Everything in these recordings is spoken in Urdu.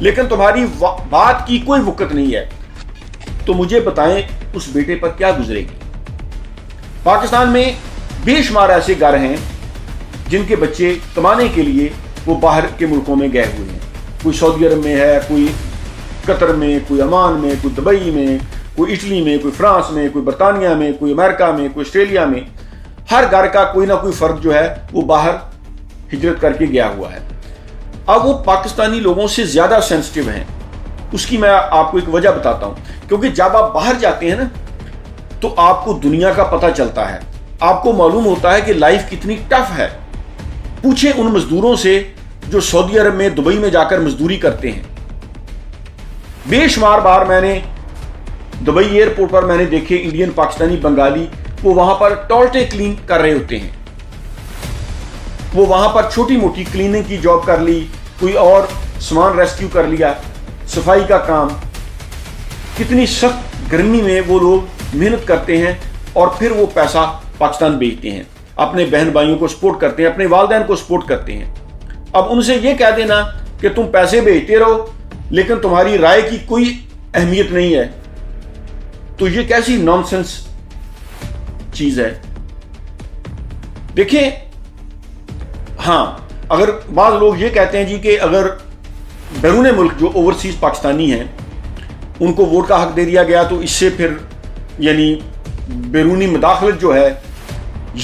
لیکن تمہاری بات کی کوئی وقت نہیں ہے، تو مجھے بتائیں اس بیٹے پر کیا گزرے گی؟ پاکستان میں بے شمار ایسے گھر ہیں جن کے بچے کمانے کے لیے وہ باہر کے ملکوں میں گئے ہوئے ہیں، کوئی سعودی عرب میں ہے، کوئی قطر میں، کوئی عمان میں، کوئی دبئی میں، کوئی اٹلی میں، کوئی فرانس میں، کوئی برطانیہ میں، کوئی امریکہ میں، کوئی آسٹریلیا میں۔ ہر گھر کا کوئی نہ کوئی فرد جو ہے وہ باہر ہجرت کر کے گیا ہوا ہے۔ اب وہ پاکستانی لوگوں سے زیادہ سینسٹیو ہیں، اس کی میں آپ کو ایک وجہ بتاتا ہوں۔ کیونکہ جب آپ باہر جاتے ہیں نا تو آپ کو دنیا کا پتہ چلتا ہے، آپ کو معلوم ہوتا ہے کہ لائف کتنی ٹف ہے۔ پوچھیں ان مزدوروں سے جو سعودی عرب میں، دبئی میں جا کر مزدوری کرتے ہیں۔ بے شمار بار میں نے دبئی ایئرپورٹ پر میں نے دیکھے انڈین، پاکستانی، بنگالی، وہ وہاں پر ٹوائلٹیں کلین کر رہے ہوتے ہیں۔ وہ وہاں پر چھوٹی موٹی کلیننگ کی جاب کر لی، کوئی اور سامان ریسکیو کر لیا، صفائی کا کام۔ کتنی سخت گرمی میں وہ لوگ محنت کرتے ہیں اور پھر وہ پیسہ پاکستان بھیجتے ہیں، اپنے بہن بھائیوں کو سپورٹ کرتے ہیں، اپنے والدین کو سپورٹ کرتے ہیں۔ اب ان سے یہ کہہ دینا کہ تم پیسے بھیجتے رہو لیکن تمہاری رائے کی کوئی اہمیت نہیں ہے، تو یہ کیسی نان سینس چیز ہے؟ دیکھیں، ہاں اگر بعض لوگ یہ کہتے ہیں جی کہ اگر بیرون ملک جو اوورسیز پاکستانی ہیں ان کو ووٹ کا حق دے دیا گیا تو اس سے پھر یعنی بیرونی مداخلت جو ہے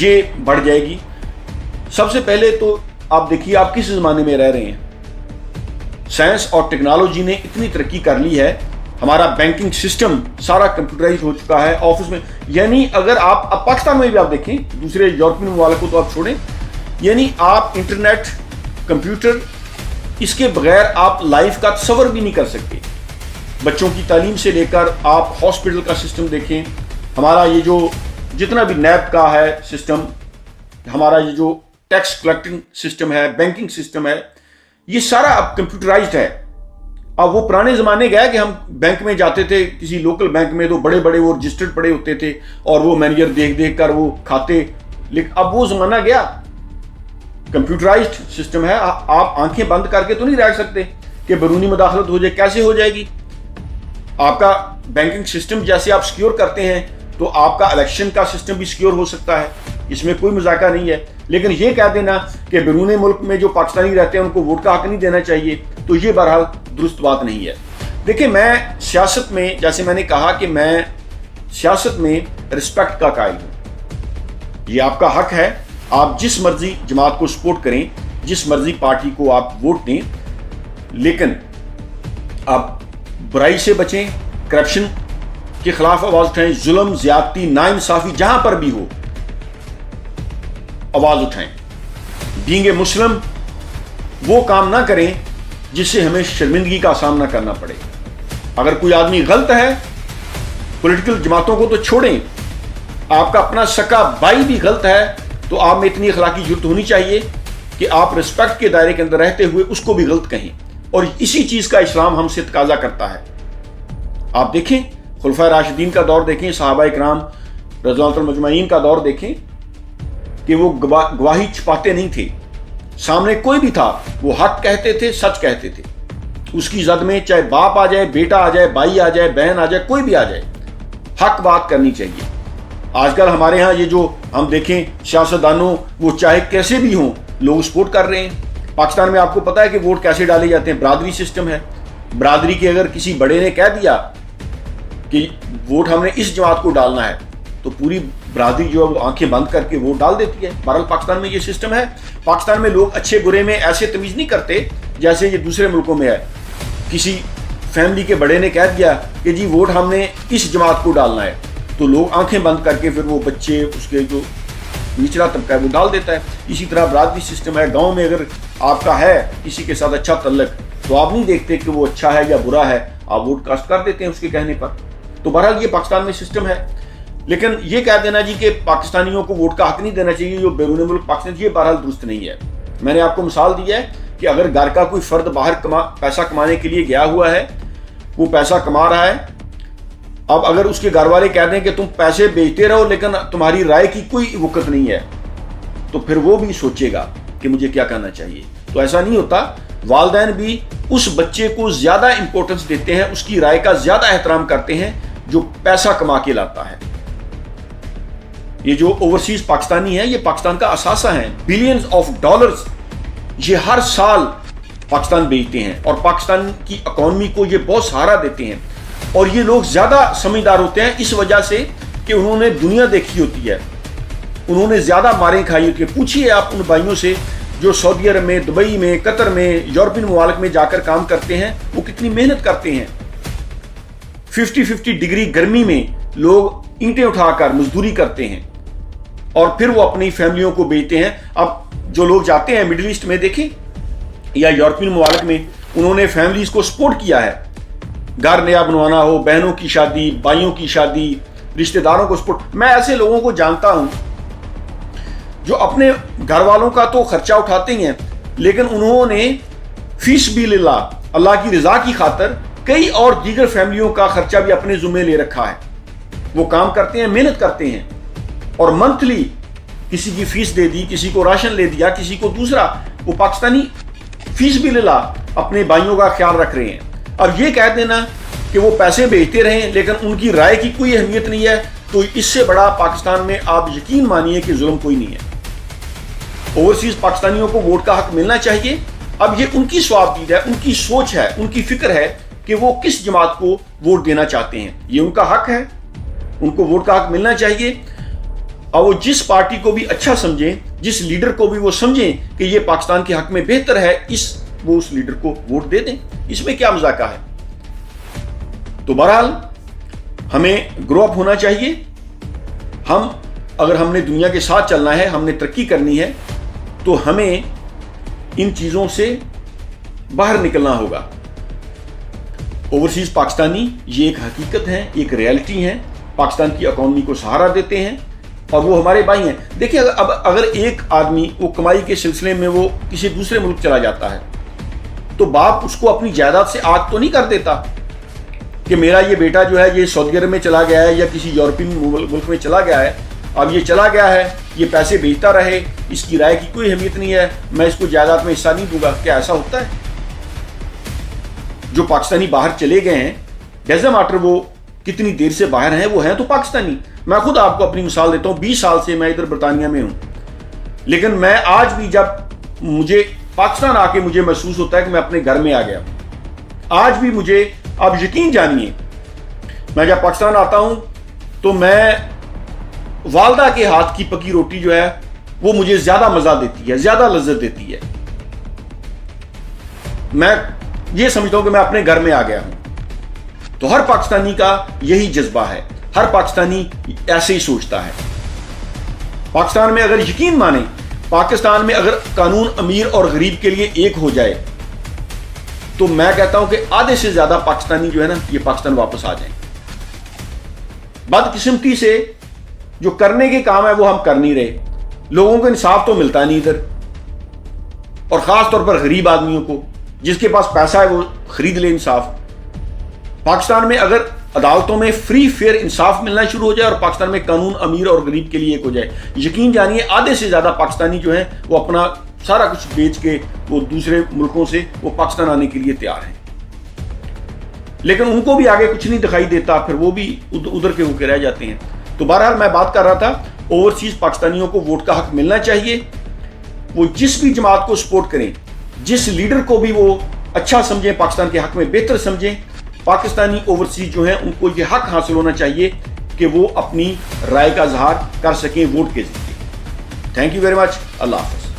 یہ بڑھ جائے گی۔ سب سے پہلے تو آپ دیکھیے آپ کس زمانے میں رہ رہے ہیں۔ سائنس اور ٹیکنالوجی نے اتنی ترقی کر لی ہے، ہمارا بینکنگ سسٹم سارا کمپیوٹرائز ہو چکا ہے آفس میں۔ یعنی اگر آپ پاکستان میں بھی آپ دیکھیں، دوسرے یورپین ممالک کو تو آپ چھوڑیں، یعنی آپ انٹرنیٹ، کمپیوٹر، اس کے بغیر آپ لائف کا تصور بھی نہیں کر سکتے۔ بچوں کی تعلیم سے لے کر آپ ہاسپٹل کا سسٹم دیکھیں، ہمارا یہ جو جتنا بھی نیب کا ہے سسٹم، ہمارا یہ جو ٹیکس کلیکٹنگ سسٹم ہے، بینکنگ سسٹم ہے، یہ سارا اب کمپیوٹرائزڈ ہے۔ اب وہ پرانے زمانے گئے کہ ہم بینک میں جاتے تھے، کسی لوکل بینک میں، تو بڑے بڑے وہ رجسٹرڈ پڑے ہوتے تھے اور وہ مینیجر دیکھ دیکھ کر وہ کھاتے، لیکن اب وہ زمانہ گیا، کمپیوٹرائزڈ سسٹم ہے۔ آپ آنکھیں بند کر کے تو نہیں رہ سکتے کہ بیرونی مداخلت ہو جائے، کیسے ہو جائے گی؟ آپ کا بینکنگ سسٹم جیسے آپ سیکیور کرتے ہیں تو آپ کا الیکشن کا سسٹم بھی سیکیور ہو سکتا ہے، اس میں کوئی مذاکرہ نہیں ہے۔ لیکن یہ کہہ دینا کہ بیرون ملک میں جو پاکستانی رہتے ہیں ان کو ووٹ کا حق نہیں دینا چاہیے، تو یہ بہرحال درست بات نہیں ہے۔ دیکھیں، میں سیاست میں، جیسے میں نے کہا کہ میں سیاست میں رسپیکٹ کا قائل ہوں۔ یہ آپ کا حق ہے، آپ جس مرضی جماعت کو سپورٹ کریں، جس مرضی پارٹی کو آپ ووٹ دیں، لیکن آپ برائی سے بچیں، کرپشن کے خلاف آواز اٹھائیں، ظلم، زیادتی، ناانصافی جہاں پر بھی ہو آواز اٹھائیں۔ بینگ اے مسلم وہ کام نہ کریں جس سے ہمیں شرمندگی کا سامنا کرنا پڑے۔ اگر کوئی آدمی غلط ہے، پولیٹیکل جماعتوں کو تو چھوڑیں، آپ کا اپنا سکا بھائی بھی غلط ہے تو آپ میں اتنی اخلاقی جرات ہونی چاہیے کہ آپ رسپیکٹ کے دائرے کے اندر رہتے ہوئے اس کو بھی غلط کہیں، اور اسی چیز کا اسلام ہم سے تقاضا کرتا ہے۔ آپ دیکھیں، خلفائے راشدین کا دور دیکھیں، صحابہ اکرام رضی اللہ عنہم اجمعین کا دور دیکھیں کہ وہ گواہی چھپاتے نہیں تھے، سامنے کوئی بھی تھا وہ حق کہتے تھے، سچ کہتے تھے۔ اس کی زد میں چاہے باپ آ جائے، بیٹا آ جائے، بھائی آ جائے، بہن آ جائے، کوئی بھی آ جائے، حق بات کرنی چاہیے۔ آج کل ہمارے ہاں یہ جو ہم دیکھیں سیاستدانوں، وہ چاہے کیسے بھی ہوں، لوگ سپورٹ کر رہے ہیں۔ پاکستان میں آپ کو پتا ہے کہ ووٹ کیسے ڈالے جاتے ہیں، برادری سسٹم ہے۔ برادری کے اگر کسی بڑے نے کہہ دیا کہ ووٹ ہم نے اس جماعت کو ڈالنا ہے تو پوری برادری جو ہے وہ آنکھیں بند کر کے ووٹ ڈال دیتی ہے۔ بہرحال پاکستان میں یہ سسٹم ہے۔ پاکستان میں لوگ اچھے برے میں ایسے تمیز نہیں کرتے جیسے یہ دوسرے ملکوں میں ہے۔ کسی فیملی کے بڑے نے کہہ دیا کہ جی ووٹ ہم نے اس جماعت کو ڈالنا ہے تو لوگ آنکھیں بند کر کے پھر وہ بچے، اس کے جو نچلا طبقہ ہے وہ ڈال دیتا ہے۔ اسی طرح برادری سسٹم ہے۔ گاؤں میں اگر آپ کا ہے کسی کے ساتھ اچھا تعلق تو آپ نہیں دیکھتے کہ وہ اچھا ہے یا برا ہے، آپ ووٹ کاسٹ کر دیتے ہیں اس کے کہنے پر۔ تو بہرحال یہ پاکستان میں سسٹم ہے۔ لیکن یہ کہہ دینا جی کہ پاکستانیوں کو ووٹ کا حق نہیں دینا چاہیے جو بیرون ملک پاکستان، یہ بہرحال درست نہیں ہے۔ میں نے آپ کو مثال دی ہے کہ اگر گھر کا کوئی فرد باہر پیسہ کمانے کے لیے گیا ہوا ہے، وہ پیسہ کما رہا ہے، اب اگر اس کے گھر والے کہہ دیں کہ تم پیسے بیچتے رہو لیکن تمہاری رائے کی کوئی وقت نہیں ہے، تو پھر وہ بھی سوچے گا کہ مجھے کیا کرنا چاہیے۔ تو ایسا نہیں ہوتا۔ والدین بھی اس بچے کو زیادہ امپورٹنس دیتے ہیں, اس کی رائے کا زیادہ احترام کرتے ہیں جو پیسہ کما کے لاتا ہے. یہ جو اوورسیز پاکستانی ہیں یہ پاکستان کا اثاثہ ہیں, بلینز آف ڈالرز یہ ہر سال پاکستان بیچتے ہیں اور پاکستان کی اکانومی کو یہ بہت سہارا دیتے ہیں. اور یہ لوگ زیادہ سمجھدار ہوتے ہیں اس وجہ سے کہ انہوں نے دنیا دیکھی ہوتی ہے, انہوں نے زیادہ ماریں کھائی ہوتی ہیں. پوچھیے آپ ان بھائیوں سے جو سعودی عرب میں, دبئی میں, قطر میں, یورپین ممالک میں جا کر کام کرتے ہیں, وہ کتنی محنت کرتے ہیں. 50 ڈگری گرمی میں لوگ اینٹیں اٹھا کر مزدوری کرتے ہیں اور پھر وہ اپنی فیملیوں کو بیچتے ہیں. اب جو لوگ جاتے ہیں مڈل ایسٹ میں دیکھیں یا یورپین ممالک میں, انہوں نے فیملیز کو سپورٹ کیا ہے. گھر نیا بنوانا ہو, بہنوں کی شادی, بھائیوں کی شادی, رشتہ داروں کو سپورٹ. میں ایسے لوگوں کو جانتا ہوں جو اپنے گھر والوں کا تو خرچہ اٹھاتے ہیں لیکن انہوں نے فی سبیل اللہ, اللہ کی رضا کی خاطر کئی اور دیگر فیملیوں کا خرچہ بھی اپنے ذمہ لے رکھا ہے. وہ کام کرتے ہیں, محنت کرتے ہیں اور منتھلی کسی کی فیس دے دی, کسی کو راشن لے دیا, کسی کو دوسرا. وہ پاکستانی فی سبیل اللہ اپنے بھائیوں کا خیال رکھ رہے ہیں. اب یہ کہہ دینا کہ وہ پیسے بھیجتے رہیں لیکن ان کی رائے کی کوئی اہمیت نہیں ہے, تو اس سے بڑا پاکستان میں آپ یقین مانیے کہ ظلم کوئی نہیں ہے. اوورسیز پاکستانیوں کو ووٹ کا حق ملنا چاہیے. اب یہ ان کی ثوابدید ہے, ان کی سوچ ہے, ان کی فکر ہے کہ وہ کس جماعت کو ووٹ دینا چاہتے ہیں. یہ ان کا حق ہے, ان کو ووٹ کا حق ملنا چاہیے. اور وہ جس پارٹی کو بھی اچھا سمجھیں, جس لیڈر کو بھی وہ سمجھیں کہ یہ پاکستان کے حق میں بہتر ہے, وہ اس لیڈر کو ووٹ دے دیں. اس میں کیا مذاکرہ ہے؟ تو بہرحال ہمیں گرو اپ ہونا چاہیے. اگر ہم نے دنیا کے ساتھ چلنا ہے, ہم نے ترقی کرنی ہے, تو ہمیں ان چیزوں سے باہر نکلنا ہوگا. اوورسیز پاکستانی یہ ایک حقیقت ہے, ایک ریالٹی ہے. پاکستان کی اکانومی کو سہارا دیتے ہیں اور وہ ہمارے بھائی ہیں. دیکھیں اگر ایک آدمی وہ کمائی کے سلسلے میں وہ کسی دوسرے ملک چلا جاتا ہے تو باپ اس کو اپنی جائیداد سے آگ تو نہیں کر دیتا کہ میرا یہ بیٹا جو ہے یہ سعودی عرب میں چلا گیا ہے یا کسی یورپین ملک میں چلا گیا ہے, اب یہ چلا گیا ہے, یہ پیسے بھیجتا رہے, اس کی رائے کی کوئی اہمیت نہیں ہے, میں اس کو جائیداد میں حصہ نہیں دوں گا. کیا ایسا ہوتا ہے؟ جو پاکستانی باہر چلے گئے ہیں, ڈزنٹ میٹر وہ کتنی دیر سے باہر ہیں, وہ ہیں تو پاکستانی. میں خود آپ کو اپنی مثال دیتا ہوں, 20 سال سے میں ادھر برطانیہ میں ہوں, لیکن میں آج بھی جب مجھے پاکستان آ کے مجھے محسوس ہوتا ہے کہ میں اپنے گھر میں آ گیا ہوں. آج بھی مجھے, آپ یقین جانیے, میں جب پاکستان آتا ہوں تو میں والدہ کے ہاتھ کی پکی روٹی جو ہے وہ مجھے زیادہ مزہ دیتی ہے, زیادہ لذت دیتی ہے. میں یہ سمجھتا ہوں کہ میں اپنے گھر میں آ گیا ہوں. تو ہر پاکستانی کا یہی جذبہ ہے, ہر پاکستانی ایسے ہی سوچتا ہے. پاکستان میں اگر یقین مانیں, پاکستان میں اگر قانون امیر اور غریب کے لیے ایک ہو جائے تو میں کہتا ہوں کہ آدھے سے زیادہ پاکستانی جو ہے نا یہ پاکستان واپس آ جائیں. بدقسمتی سے جو کرنے کے کام ہے وہ ہم کر نہیں رہے. لوگوں کو انصاف تو ملتا نہیں ادھر, اور خاص طور پر غریب آدمیوں کو, جس کے پاس پیسہ ہے وہ خرید لے انصاف. پاکستان میں اگر عدالتوں میں فری فیئر انصاف ملنا شروع ہو جائے اور پاکستان میں قانون امیر اور غریب کے لیے ایک ہو جائے, یقین جانیے آدھے سے زیادہ پاکستانی جو ہیں وہ اپنا سارا کچھ بیچ کے وہ دوسرے ملکوں سے وہ پاکستان آنے کے لیے تیار ہیں. لیکن ان کو بھی آگے کچھ نہیں دکھائی دیتا, پھر وہ بھی ادھر کے ہو کے رہ جاتے ہیں. تو بہرحال میں بات کر رہا تھا, اوورسیز پاکستانیوں کو ووٹ کا حق ملنا چاہیے. وہ جس بھی جماعت کو سپورٹ کریں, جس لیڈر کو بھی وہ اچھا سمجھیں, پاکستان کے حق میں بہتر سمجھیں, پاکستانی اوورسیز جو ہیں ان کو یہ حق حاصل ہونا چاہیے کہ وہ اپنی رائے کا اظہار کر سکیں ووٹ کے ذریعے. Thank you very much. اللہ حافظ.